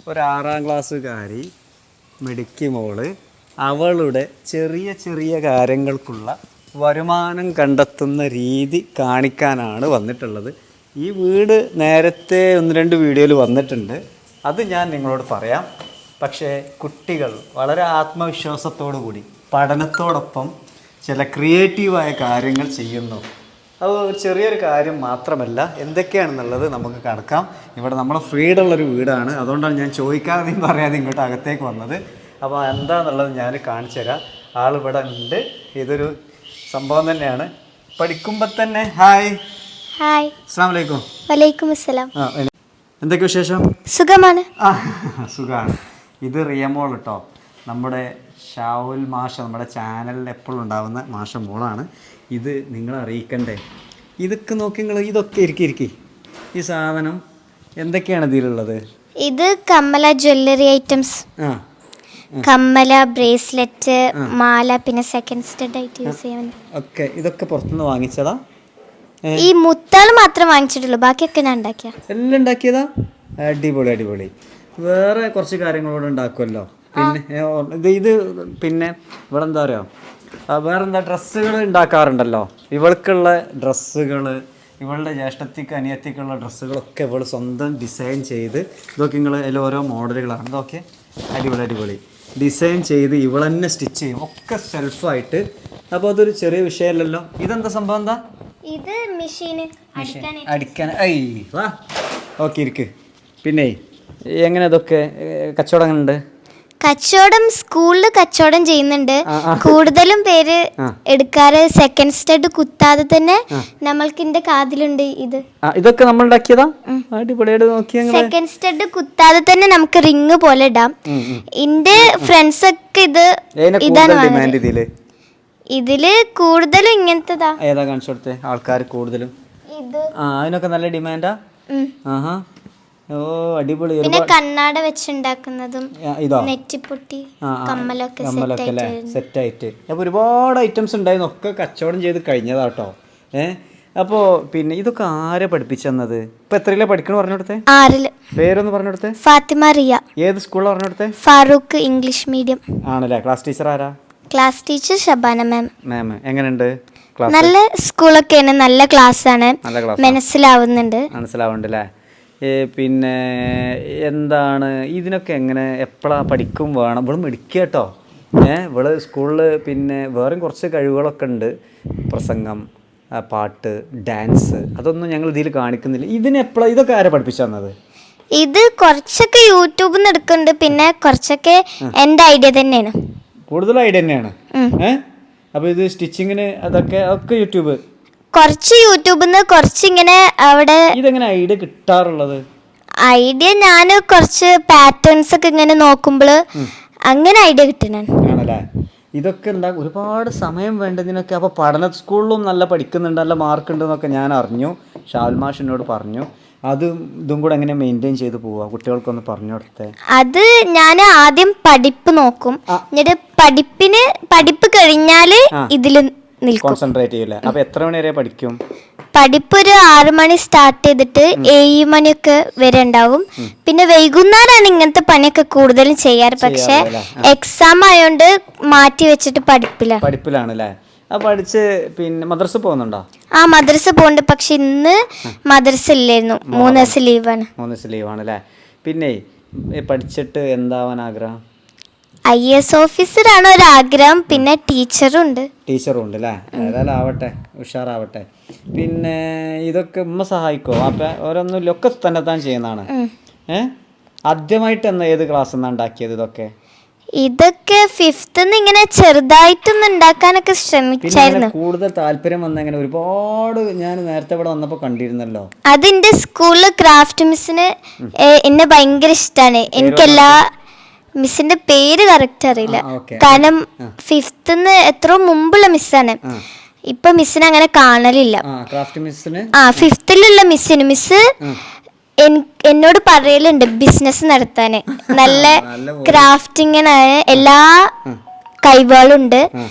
ഒരു 6ാം ക്ലാസ്സുകാരി മിടുക്കി മോള് അവളുടെ ചെറിയ ചെറിയ കാര്യങ്ങൾക്കുള്ള വരുമാനം കണ്ടെത്തുന്ന രീതി കാണിക്കാനാണ് വന്നിട്ടുള്ളത്. ഈ വീട് നേരത്തെ 1-2 വീഡിയോയിൽ വന്നിട്ടുണ്ട്, അത് ഞാൻ നിങ്ങളോട് പറയാം. പക്ഷേ കുട്ടികൾ വളരെ ആത്മവിശ്വാസത്തോടു കൂടി പഠനത്തോടൊപ്പം ചില ക്രിയേറ്റീവായ കാര്യങ്ങൾ ചെയ്യുന്നു. അത് ഒരു ചെറിയൊരു കാര്യം മാത്രമല്ല, എന്തൊക്കെയാണെന്നുള്ളത് നമുക്ക് കടക്കാം. ഇവിടെ നമ്മൾ ഫ്രീഡം ഉള്ളൊരു വീടാണ്, അതുകൊണ്ടാണ് ഞാൻ ചോദിക്കാതെയും പറയാതെ ഇങ്ങോട്ട് അകത്തേക്ക് വന്നത്. അപ്പോൾ എന്താണെന്നുള്ളത് ഞാൻ കാണിച്ചു തരാം. ആളിവിടെ ഉണ്ട്. ഇതൊരു സംഭവം തന്നെയാണ്. പഠിക്കുമ്പോൾ തന്നെ ഹായ് ഹായ്, അസ്സലാമു അലൈക്കും. വലൈക്കും അസ്സലാം. എന്തൊക്കെ വിശേഷം? സുഖമാണ്. സുഖമാണ്. ഇത് റിയമോൾ കേട്ടോ, നമ്മുടെ ഷാവുൽ മാഷ, നമ്മുടെ ചാനലിൽ എപ്പോഴും ഉണ്ടാവുന്ന മാഷ മോളാണ്. ഇത് നിങ്ങളെ അറിയിക്കണ്ടേ? ഇതൊക്കെ നോക്കി നിങ്ങൾ, ഇതൊക്കെ ഇരിക്കി ഈ സാധനം എന്തൊക്കെയാണ് ഇതിലുള്ളത്? ഇത് കമ്മല ജ്വല്ലറി ഐറ്റംസ്, കമ്മല, ബ്രേസ്ലെറ്റ്, മാല, പിന്നെ സെക്കൻഡ് സ്റ്റഡ് ആയിട്ട് യൂസ് ചെയ്യാൻ. ഓക്കെ, ഇതൊക്കെ പുറത്തുനിന്ന് വാങ്ങിച്ചതാ? ഈ മുത്താൾ മാത്രം വാങ്ങിച്ചിട്ടുള്ളൂ, ബാക്കിയൊക്കെ ഞാൻ ഉണ്ടാക്കിയ. എല്ലാം ഉണ്ടാക്കിയതാ? അടിപൊളി അടിപൊളി. വേറെ കുറച്ച് കാര്യങ്ങളോട് ഉണ്ടാക്കുമല്ലോ. പിന്നെ ഇത് പിന്നെ ഇവിടെ എന്താ പറയുക, വേറെന്താ ഡ്രസ്സുകൾ ഉണ്ടാക്കാറുണ്ടല്ലോ. ഇവൾക്കുള്ള ഡ്രസ്സുകൾ, ഇവളുടെ ജ്യേഷ്ഠത്തിക്ക് അനിയത്തിക്കുള്ള ഡ്രസ്സുകളൊക്കെ ഇവൾ സ്വന്തം ഡിസൈൻ ചെയ്ത്, ഇതൊക്കെ നിങ്ങൾ അതിൽ ഓരോ മോഡലുകളാണ്. ഇതൊക്കെ അടിപൊളി അടിപൊളി ഡിസൈൻ ചെയ്ത് ഇവൾ തന്നെ സ്റ്റിച്ച് ചെയ്യും, ഒക്കെ സെൽഫായിട്ട്. അപ്പോൾ അതൊരു ചെറിയ വിഷയമല്ലല്ലോ. ഇതെന്താ സംഭവം? എന്താ ഇത്? മെഷീന് അടിക്കാൻ. വാ, ഓക്കെ ഇരിക്ക്. പിന്നെ എങ്ങനെ ഇതൊക്കെ കച്ചവടം എങ്ങനെ ഉണ്ട്? കച്ചവടം സ്കൂളിൽ കച്ചവടം ചെയ്യുന്നുണ്ട്. കൂടുതലും പേര് എടുക്കാറ് സെക്കൻഡ് സ്റ്റഡ് കുത്താതെ തന്നെ. നമ്മൾക്ക് എന്റെ കാതിലുണ്ട് ഇത്. ഇതൊക്കെ നമ്മൾ ഉണ്ടാക്കിയതാ? അടിപൊളിയായിട്ട് നോക്കി. സെക്കൻഡ് സ്റ്റഡ് കുത്താതെ തന്നെ നമുക്ക് റിങ് പോലെ ഇടാം. എന്റെ ഫ്രണ്ട്സ് ഒക്കെ ഇതാണ് ഇതില് കൂടുതലും ഇങ്ങനത്തെതാ. ഏതാ കാണിച്ചു കൊടുത്തേ? ആൾക്കാർ കൂടുതലും അതിനൊക്കെ നല്ല ഡിമാൻഡാ. ഓ അടിപൊളി. പിന്നെ കണ്ണാട വെച്ചുണ്ടാക്കുന്നതും നെറ്റിപ്പൊട്ടി കമ്മലൊക്കെ സെറ്റായിട്ട്. അപ്പോൾ ഒരുപാട് ഐറ്റംസ് ഉണ്ടായിരുന്നു, ഒക്കെ കച്ചവടം ചെയ്ത് കഴിഞ്ഞതാട്ടോ. അപ്പോൾ പിന്നെ ഇതൊക്കെ ആരെ പഠിപ്പിച്ചെന്നത്? ഇപ്പൊ എത്രയിലാ പഠിക്കണ പറഞ്ഞു കൊടുത്തേ? 6ല്. പേരൊന്ന് പറഞ്ഞു കൊടുത്തേ? ഫാത്തിമ റിയ. ഏത് സ്കൂളിലാണ് പറഞ്ഞു കൊടുത്തേ? ഫാറൂഖ് ഇംഗ്ലീഷ് മീഡിയം ആണല്ലേ. ക്ലാസ് ടീച്ചർ ആരാ? ക്ലാസ് ടീച്ചർ ഷബാന മാം. എങ്ങനെയുണ്ട്? നല്ല സ്കൂളൊക്കെയാണ്, നല്ല ക്ലാസ്സാണ്, മനസ്സിലാവുന്നുണ്ട് അല്ലേ? പിന്നെ എന്താണ് ഇതിനൊക്കെ എങ്ങനെ എപ്പോഴാണ് പഠിക്കും വേണം? ഇവള് മിടിക്കുക കേട്ടോ. ഇവള് സ്കൂളിൽ പിന്നെ വേറെയും കുറച്ച് കഴിവുകളൊക്കെ ഉണ്ട്, പ്രസംഗം, പാട്ട്, ഡാൻസ്. അതൊന്നും ഞങ്ങൾ ഇതിൽ കാണിക്കുന്നില്ല. ഇതിനെപ്പോഴാണ് ഇതൊക്കെ ആരെ പഠിപ്പിച്ചു തന്നത്? ഇത് കുറച്ചൊക്കെ യൂട്യൂബിൽ നിന്ന് എടുക്കുന്നുണ്ട്, പിന്നെ കുറച്ചൊക്കെ എൻ്റെ ഐഡിയ തന്നെയാണ്. കൂടുതൽ ഐഡിയ തന്നെയാണ്. അപ്പോൾ ഇത് സ്റ്റിച്ചിങ്ങിന് അതൊക്കെ യൂട്യൂബ്? കുറച്ച് യൂട്യൂബിൽ നിന്ന്, കുറച്ച് ഇങ്ങനെ അവിടെ. ഇതെങ്ങനെ ഐഡിയ കിട്ടാറുള്ളത്? ഐഡിയ ഞാൻ കുറച്ച് പാറ്റേൺസ് ഒക്കെ ഇങ്ങനെ നോക്കുമ്പോൾ അങ്ങനെ ഐഡിയ കിട്ടണല്ലേ. ഇതൊക്കെ ഒരുപാട് സമയം വേണ്ടതിനൊക്കെ. അപ്പോൾ പഠന സ്കൂളിലും നല്ല പഠിക്കുന്നുണ്ട്, നല്ല മാർക്ക് ഉണ്ടെന്നൊക്കെ ഞാൻ അറിഞ്ഞു. ഷാവുൽ മാഷ് എന്നോട് പറഞ്ഞു. ഇതും കൂടെ എങ്ങനെ മെയിൻറ്റെയിൻ ചെയ്ത് പോവാ? കുട്ടികൾക്കൊന്ന് പറഞ്ഞു കൊടുത്തേ. അത് ഞാൻ ആദ്യം പഠിപ്പ് നോക്കും, എന്നിട്ട് പഠിപ്പ് കഴിഞ്ഞാല് ഇതില് കോൺസെൻട്രേറ്റ് ചെയ്യില്ല. അപ്പൊ എത്ര മണി വരെ പഠിക്കും? പഠിപ്പ് ഒരു 6 മണി സ്റ്റാർട്ട് ചെയ്തിട്ട് 7 മണിയൊക്കെ വരെ ഉണ്ടാവും. പിന്നെ വൈകുന്നേരമാണ് ഇങ്ങനത്തെ പണിയൊക്കെ കൂടുതലും ചെയ്യാറ്. പക്ഷെ എക്സാം ആയോണ്ട് മാറ്റി വെച്ചിട്ട് പഠിപ്പിലാണല്ലേ. പഠിച്ച് പിന്നെ മദ്രസ പോകുന്നുണ്ടോ? മദ്രസ പോകുന്നുണ്ട്, പക്ഷെ ഇന്ന് മദ്രസ ഇല്ലായിരുന്നു. 3 ദിവസം ലീവാണല്ലേ. പിന്നെ പഠിച്ചിട്ട് എന്താവാൻ ആഗ്രഹം? IAS ഓഫീസറാണ് ഒരാഗ്രഹം, പിന്നെ ടീച്ചറും ഉണ്ട് അല്ലേ. ഏതായാലും ആവട്ടെ, ഉഷാറാവട്ടെ. പിന്നെ ഇതൊക്കെ ഉമ്മ സഹായിക്കോ? അപ്പൊ ഓരോന്നും ഒക്കെ തന്നെ താൻ ചെയ്യുന്നതാണ്. ആദ്യമായിട്ട് ഏത് ക്ലാസ് എന്നാ ഉണ്ടാക്കിയത്? ഇതൊക്കെ 5th ഇങ്ങനെ ചെറുതായിട്ടൊന്നും ഉണ്ടാക്കാനൊക്കെ ശ്രമിച്ചായിരുന്നു. കൂടുതൽ താല്പര്യം വന്നെങ്ങനെ? ഒരുപാട് ഞാൻ നേരത്തെ ഇവിടെ വന്നപ്പോ കണ്ടിരുന്നല്ലോ. അതിന്റെ സ്കൂളില് ക്രാഫ്റ്റ് മിസ്സിന് എന്നെ ഭയങ്കര ഇഷ്ടമാണ്. എനിക്കെല്ലാ മിസ്സിന്റെ പേര് കറക്റ്റ് അറിയില്ല, കാരണം 5th എത്രയോ മുമ്പുള്ള മിസ്സാണ്. ഇപ്പൊ മിസ്സിനെ അങ്ങനെ കാണലില്ല. 5th മിസ് എന്നോട് പറയലുണ്ട് ബിസിനസ് നടത്താന്. നല്ല ക്രാഫ്റ്റിങ്ങിനായ എല്ലാ കഴിവുകളുണ്ട്.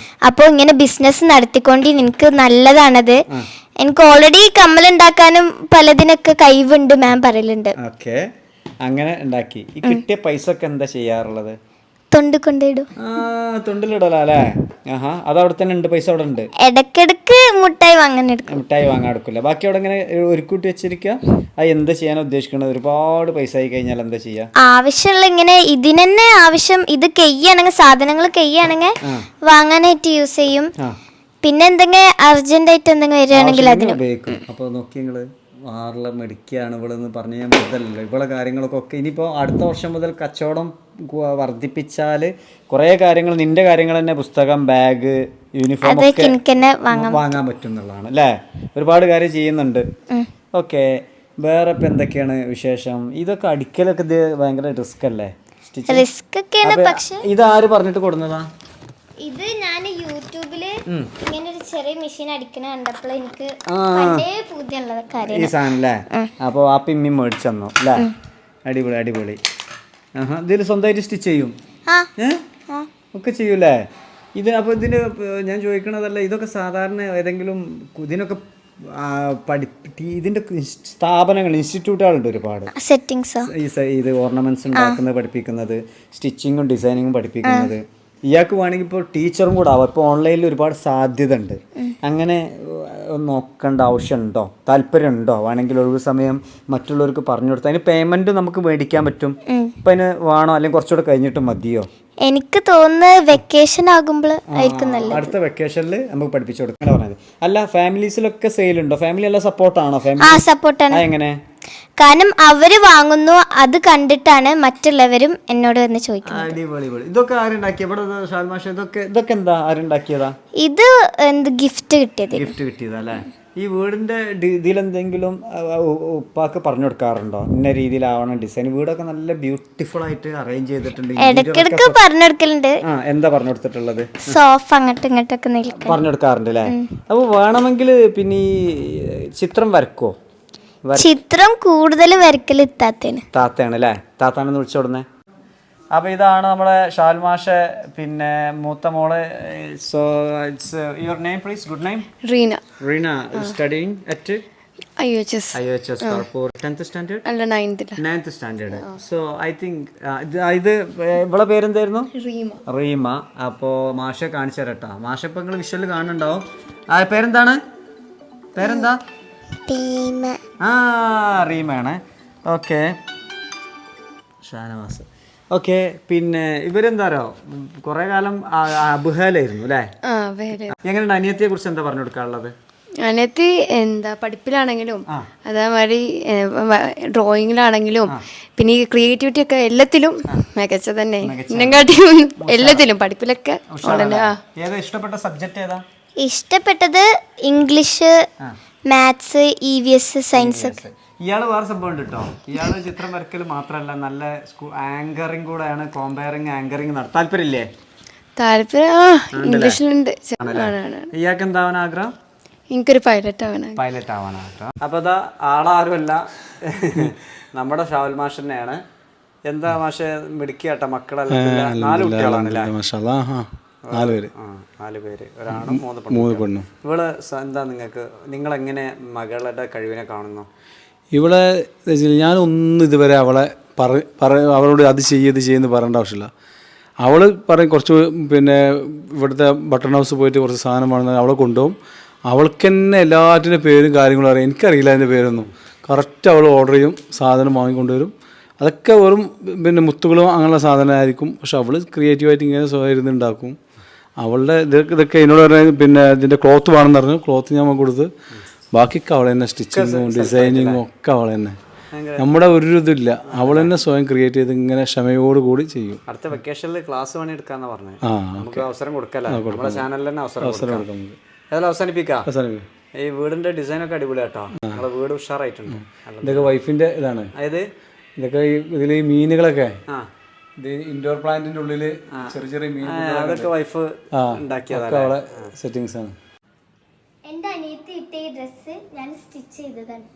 അപ്പോൾ ഇങ്ങനെ ബിസിനസ് നടത്തിക്കൊണ്ട് എനിക്ക് നല്ലതാണത്. എനിക്ക് ഓൾറെഡി കമ്മലുണ്ടാക്കാനും പലതിനൊക്കെ കഴിവുണ്ട് മാം പറയലുണ്ട്. അങ്ങനെ ഉണ്ടാക്കി. ഈ കിട്ടിയ പൈസ ഒക്കെ എന്താ ചെയ്യാറുള്ളത്? തൊണ്ട് കൊണ്ടിടും. തൊണ്ടിലിടല അല്ലേ? ആഹാ, അത് അവിടെ തന്നെ ഉണ്ട്, പൈസ അവിടെ ഉണ്ട്. ഇടക്കിടക്ക് മുട്ടായി വാങ്ങാൻ എടുക്കും. മിഠായി വാങ്ങാൻ എടുക്കില്ല. ബാക്കി അവിടെ ഇങ്ങനെ ഒരുക്കൂട്ടി വെച്ചിരിക്കുക. അത് എന്താ ചെയ്യാൻ ഉദ്ദേശിക്കുന്നത്? ഒരുപാട് പൈസ ആയി കഴിഞ്ഞാൽ എന്താ ചെയ്യുക? ആവശ്യമുള്ള ഇങ്ങനെ ഇതിനെന്നെ ആവശ്യം, ഇത് കെയ്യാണെങ്കിൽ സാധനങ്ങൾ കെയ്യാണെങ്കിൽ വാങ്ങാനായിട്ട് യൂസ് ചെയ്യും. പിന്നെ എന്തെങ്കിലും അർജന്റ് ആയിട്ട് എന്തെങ്കിലും വരികയാണെങ്കിൽ അതിന് ഉപയോഗിക്കും. അപ്പോൾ നോക്കി നിങ്ങൾ ആറിലെ മെഡിക്കുകയാണ് ഇവളെന്ന് പറഞ്ഞു ഞാൻ മുതലല്ലോ ഇവളെ കാര്യങ്ങളൊക്കെ. ഇനിയിപ്പോൾ അടുത്ത വർഷം മുതൽ കച്ചവടം വർദ്ധിപ്പിച്ചാൽ കുറേ കാര്യങ്ങൾ, നിന്റെ കാര്യങ്ങൾ തന്നെ, പുസ്തകം, ബാഗ്, യൂണിഫോം ഒക്കെ വാങ്ങാൻ പറ്റും എന്നുള്ളതാണ് അല്ലേ? ഒരുപാട് കാര്യം ചെയ്യുന്നുണ്ട്. ഓക്കെ, വേറെ ഇപ്പം എന്തൊക്കെയാണ് വിശേഷം? ഇതൊക്കെ അടിക്കലൊക്കെ ഇത് ഭയങ്കര റിസ്ക് അല്ലേ? റിസ്ക് ഒക്കെയാണ്. പക്ഷെ ഇത് ആര് പറഞ്ഞിട്ട് കൊടുക്കുന്നതാ? ഇത് ഞാൻ യൂട്യൂബില് ഇങ്ങനെ ഒരു ചെറിയ മെഷീൻ അടിക്കണ കണ്ടപ്പോൾ എനിക്ക് പണ്ടേ പൂതിയുള്ള കാര്യം ഈ സാധനം അല്ലേ? അപ്പോൾ ആ പിമ്മി മേടിച്ചു തന്നു അല്ലേ? അടിപൊളി അടിപൊളി. ഇതിൽ സ്വന്തമായിട്ട് സ്റ്റിച്ച് ചെയ്യും ഒക്കെ ചെയ്യൂലേ? ഇത് അപ്പോൾ ഇതിന് ഞാൻ ചോദിക്കണതല്ല, ഇതൊക്കെ സാധാരണ ഏതെങ്കിലും ഇതിനൊക്കെ ഇതിന്റെ സ്ഥാപനങ്ങൾ, ഇൻസ്റ്റിറ്റ്യൂട്ടുകളുണ്ട് ഒരുപാട്. സെറ്റിങ്സ് ഇത് ഓർണമെന്റ്സ് ഉണ്ടാക്കുന്നത്, പഠിപ്പിക്കുന്നത്, സ്റ്റിച്ചിങ്ങും ഡിസൈനിങ്ങും പഠിപ്പിക്കുന്നത്. ഇയാൾക്ക് വേണമെങ്കിൽ ഇപ്പോൾ ടീച്ചറും കൂടെ ആവാം. ഇപ്പോൾ ഓൺലൈനിൽ ഒരുപാട് സാധ്യത ഉണ്ട്. അങ്ങനെ നോക്കേണ്ട ആവശ്യമുണ്ടോ? താല്പര്യമുണ്ടോ? വേണമെങ്കിൽ ഒഴിവ് സമയം മറ്റുള്ളവർക്ക് പറഞ്ഞു കൊടുത്താൽ അതിന് പേയ്മെന്റ് നമുക്ക് മേടിക്കാൻ പറ്റും. ഇപ്പം അതിന് വേണോ അല്ലെങ്കിൽ കുറച്ചുകൂടെ കഴിഞ്ഞിട്ട് മതിയോ? എനിക്ക് തോന്നുന്നത് വെക്കേഷൻ ആകുമ്പോൾ ആയിരിക്കും നല്ലത്. അടുത്ത വെക്കേഷനിൽ നമുക്ക് പഠിപ്പിച്ചു കൊടുക്കാൻ പറഞ്ഞത്. അല്ല, ഫാമിലീസിലൊക്കെ സെയിൽ ഉണ്ടോ? ഫാമിലി എല്ലാം സപ്പോർട്ടാണോ? സപ്പോർട്ടാണ്. എങ്ങനെ? കാരണം അവര് വാങ്ങുന്നു, അത് കണ്ടിട്ടാണ് മറ്റുള്ളവരും എന്നോട് വന്ന് ചോദിക്കുന്നത്. അടിപൊളി. ഇതൊക്കെ ആരുണ്ടാക്കിയ? ഇവിടെ ഷാൽമാഷ ഇതൊക്കെ എന്താ ആരുണ്ടാക്കിയതാ? ഇത് ഗിഫ്റ്റ് കിട്ടിയതാ അല്ലേ? ഈ വീടിന്റെ ഇതിലെന്തെങ്കിലും ഉപ്പാക്ക് പറഞ്ഞു കൊടുക്കാറുണ്ടോ? ഇന്ന രീതിയിലാവണം ഡിസൈൻ? വീടൊക്കെ നല്ല ബ്യൂട്ടിഫുൾ ആയിട്ട് അറേഞ്ച് ചെയ്തിട്ടുണ്ട്. ഇടയ്ക്കിടയ്ക്ക് പറഞ്ഞു കൊടുക്കലുണ്ട്. എന്താ പറഞ്ഞു കൊടുത്തിട്ടുള്ളത്? സോഫ അങ്ങോട്ടും ഇങ്ങോട്ടൊക്കെ പറഞ്ഞു കൊടുക്കാറുണ്ട് അല്ലേ? അപ്പൊ വേണമെങ്കിൽ പിന്നെ ഈ ചിത്രം വരക്കോ? ചിത്രം കൂടുതൽ വരക്കൽ താത്തയാണ് അല്ലേ? താത്താണെന്ന് വിളിച്ചോടുന്നേ. അപ്പോൾ ഇതാണ് നമ്മുടെ ഷാൽമാഷ, പിന്നെ മൂത്ത മോള്. So it's your name please. Good name? Reena. Studying at IOHS Karpur. 10th standard? അല്ല 9th standard. So I think ഇത് ഇവളെ പേരെന്തായിരുന്നു? റീമ. അപ്പോൾ മാഷ കാണിച്ചു തരട്ടാ. മാഷ ഇപ്പം നിങ്ങൾ വിഷ്വല് കാണുന്നുണ്ടാവും. പേരെന്താ? റീമയാണ്. ഓക്കെ, ഷാനവാസ്. ഓക്കെ, പിന്നെ ഇവരെന്താരോ കുറെ കാലം അബുഹയിലായിരുന്നു അല്ലേ? എങ്ങനെയുണ്ട്? അനിയത്തിയെ കുറിച്ച് എന്താ പറഞ്ഞു കൊടുക്കാനുള്ളത്? അനിയത്തി പഠിപ്പിലാണെങ്കിലും അതേമാതിരി ഡ്രോയിങ്ങിലാണെങ്കിലും പിന്നെ ഈ ക്രിയേറ്റിവിറ്റി ഒക്കെ എല്ലാത്തിലും മികച്ച തന്നെ. എല്ലാത്തിലും പഠിപ്പിലൊക്കെ. ഇഷ്ടപ്പെട്ട സബ്ജക്ട് ഏതാ? ഇഷ്ടപ്പെട്ടത് ഇംഗ്ലീഷ്, മാത്സ്, EVS, സയൻസ്. ഇയാള് വേറെ സംഭവം ഉണ്ട് കേട്ടോ. ഇയാള് ചിത്രം വരക്കൽ മാത്രമല്ല, നല്ല ആങ്കറിങ് കൂടെയാണ്. കോമ്പയറിങ്, ആങ്കറിങ് താല്പര്യമില്ലേ? ഇംഗ്ലീഷിലുണ്ട്. ഇയാൾക്ക് എന്താവാൻ ആഗ്രഹം? എനിക്കൊരു പൈലറ്റ് ആവാൻ ആഗ്രഹം. അപ്പൊ അതാ ആളാരുമല്ല, നമ്മുടെ ഷാവുൽ മാഷ് തന്നെയാണ്. എന്താ മാഷെ മിടുക്കിയാട്ട മക്കളെല്ലാം? 4 കുട്ടികളാണല്ലേ? 4 പേര്, ഒരാണും 3 പെണ്ണും. ഇവള് എന്താ നിങ്ങളെങ്ങനെ മകളുടെ കഴിവിനെ കാണുന്നു? ഇവിടെ ഞാനൊന്നും ഇതുവരെ അവളെ അവളോട് അത് ചെയ്യുമെന്ന് പറയേണ്ട ആവശ്യമില്ല. അവൾ പറയും കുറച്ച് പിന്നെ ഇവിടുത്തെ ബട്ടൺ ഹൗസ് പോയിട്ട് കുറച്ച് സാധനം വാങ്ങുന്നത് അവളെ കൊണ്ടുപോകും. അവൾക്ക് തന്നെ എല്ലാറ്റിൻ്റെ പേരും കാര്യങ്ങളും അറിയാം. എനിക്കറിയില്ല അതിൻ്റെ പേരൊന്നും. കറക്റ്റ് അവൾ ഓർഡർ ചെയ്യും, സാധനം വാങ്ങിക്കൊണ്ടുവരും. അതൊക്കെ വെറും പിന്നെ മുത്തുകളും അങ്ങനെയുള്ള സാധനമായിരിക്കും. പക്ഷെ അവൾ ക്രിയേറ്റീവായിട്ട് ഇങ്ങനെ സ്വയം ഇരുന്നുണ്ടാക്കും. അവളുടെ ഇതൊക്കെ എന്നോട് പറഞ്ഞാൽ പിന്നെ ഇതിൻ്റെ ക്ലോത്ത് വേണമെന്ന് പറഞ്ഞു. ക്ലോത്ത് ഞാൻ കൊടുത്ത് ബാക്കിയൊക്കെ അവൾ തന്നെ സ്റ്റിച്ചിങ്ങും ഡിസൈനിങ്ങും ഒക്കെ അവൾ തന്നെ. നമ്മുടെ ഒരു ഇതില്ല, അവൾ തന്നെ സ്വയം ക്രിയേറ്റ് ചെയ്ത് ഇങ്ങനെ ക്ഷമയോടുകൂടി ചെയ്യും. അടുത്ത വെക്കേഷനിൽ ക്ലാസ് വേണി എടുക്കാന്ന് പറഞ്ഞു. നമുക്ക് അവസരം കൊടുക്കല്ലോ, നമ്മുടെ ചാനലിൽ തന്നെ അവസരം കൊടുക്കാം. ഏതായാലും അവസാനിപ്പിക്കാം. ഈ വീടിന്റെ ഡിസൈൻ ഒക്കെ അടിപൊളിയാട്ടോ. നമ്മളെ വീട് ഉഷാറായിട്ടുണ്ട്. ഇതൊക്കെ വൈഫിന്റെ ഇതാണ്. അതായത് ഇതൊക്കെ ഇതിൽ ഈ മീനുകളൊക്കെ ഇത് ഇൻഡോർ പ്ലാന്റിന്റെ ഉള്ളില് ചെറിയ ചെറിയ മീനുകൾ, അതൊക്കെ വൈഫ് ഉണ്ടാക്കിയതാണ്. അവളെ സെറ്റിങ്സ് ആണ്. എന്റെ അനിയത്തി ഇട്ട ഈ ഡ്രസ്സ് ഞാൻ സ്റ്റിച്ച് ചെയ്തതാണ്.